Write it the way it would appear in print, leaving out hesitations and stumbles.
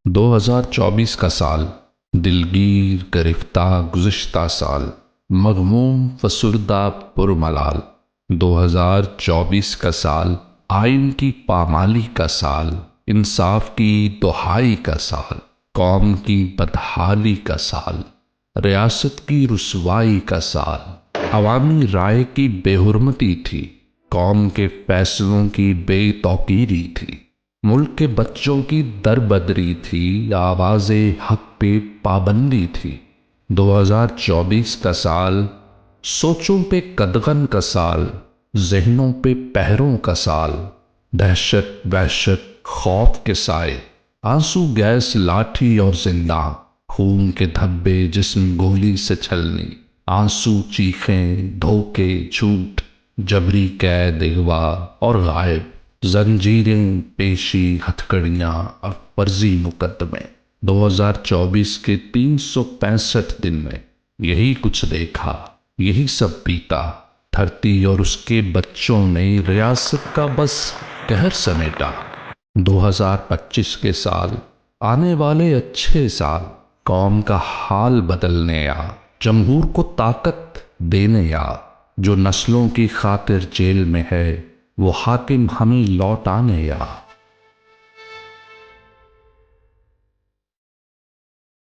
2024 का साल दिलगीर गिरफ्ता गुज़िश्ता साल मग़मूम फसुर्दा पुरमलाल। 2024 का साल आइन की पामाली का साल, इंसाफ की दुहाई का साल, कौम की बदहाली का साल, रियासत की रुसवाई का साल, अवामी राय की बेहुरमती थी, कौम के फैसलों की बेतौकीरी थी, मुल्क के बच्चों की दरबदरी थी, आवाज़े हक पे पाबंदी थी। 2024 का साल सोचों पे कदगन का साल, जहनों पे पहरों का साल, दहशत वहशत खौफ के साए, आंसू गैस लाठी और जिंदा, खून के धब्बे जिस्म गोली से छलनी, आंसू चीखें धोखे झूठ, जबरी कैद अगवा और गायब, जंजीरें पेशी हथकड़ियाँ और फर्जी मुकदमे। 2024 के 365 दिन में यही कुछ देखा, यही सब बीता। धरती और उसके बच्चों ने रियासत का बस कहर समेटा। 2025 के साल आने वाले अच्छे साल, कौम का हाल बदलने आ, जमहूर को ताकत देने आ, जो नस्लों की खातिर जेल में है वो हाकिम हमें लौटाने आ।